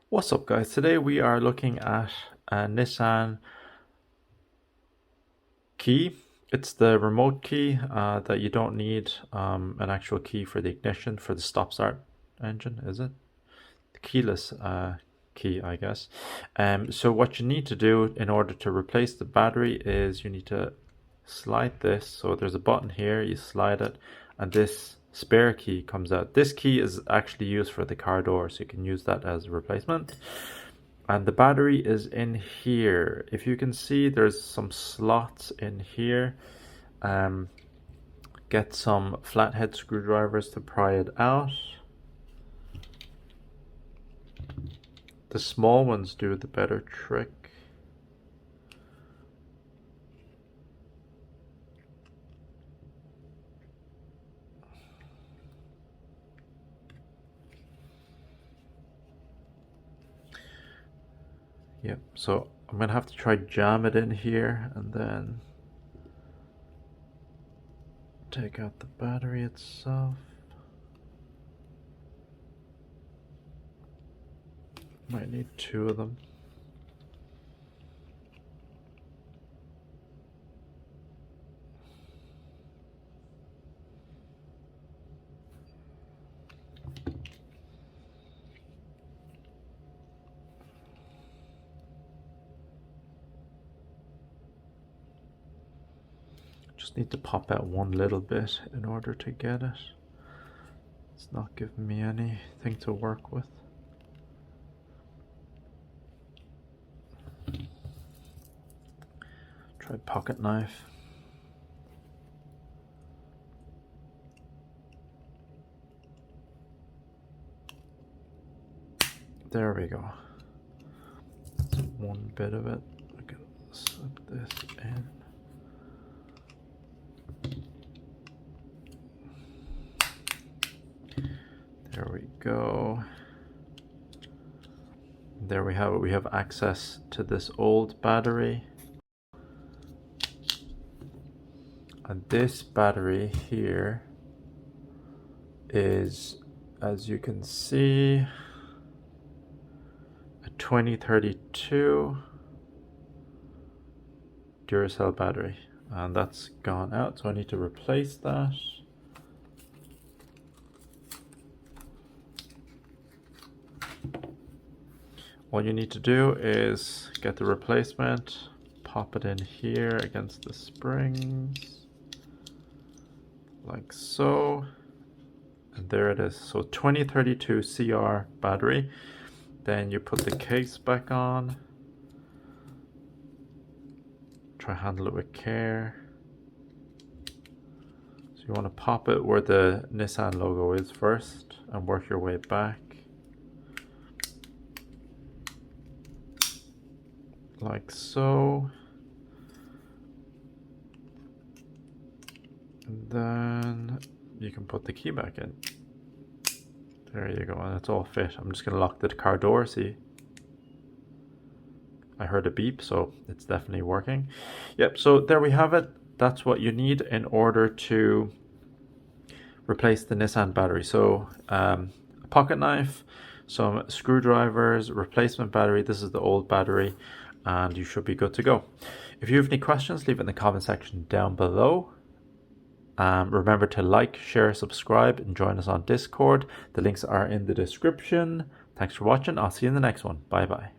What's up, guys? Today we are looking at a Nissan key. It's the remote key that you don't need an actual key for the ignition for the stop-start engine, is it? The keyless key, I guess. So what you need to do in order to replace the battery is you need to slide this. So there's a button here, you slide it, and this spare key comes out. This key is actually used for the car door, so you can use that as a replacement. And the battery is in here. If you can see, there's some slots in here. Get some flathead screwdrivers to pry it out. The small ones do the better trick. Yep, so I'm gonna have to try jam it in here and then take out the battery itself. Might need two of them. Just need to pop out one little bit in order to get it. It's not giving me anything to work with. Try pocket knife. There we go. That's one bit of it. I can slip this in. There we go. There we have it. We have access to this old battery. And this battery here is, as you can see, a 2032 Duracell battery. And that's gone out, so I need to replace that. All you need to do is get the replacement, pop it in here against the springs, like so, and there it is. So 2032 CR battery. Then you put the case back on. Try handle it with care. So you want to pop it where the Nissan logo is first and work your way back. Like so. And then you can put the key back in. There you go, and it's all fit. I'm just gonna lock the car door, see? I heard a beep, so it's definitely working. Yep, so there we have it. That's what you need in order to replace the Nissan battery. So a pocket knife, some screwdrivers, replacement battery. This is the old battery, and you should be good to go. If you have any questions, leave it in the comment section down below. Remember to like, share, subscribe, and join us on Discord. The links are in the description. Thanks for watching. I'll see you in the next one. Bye bye.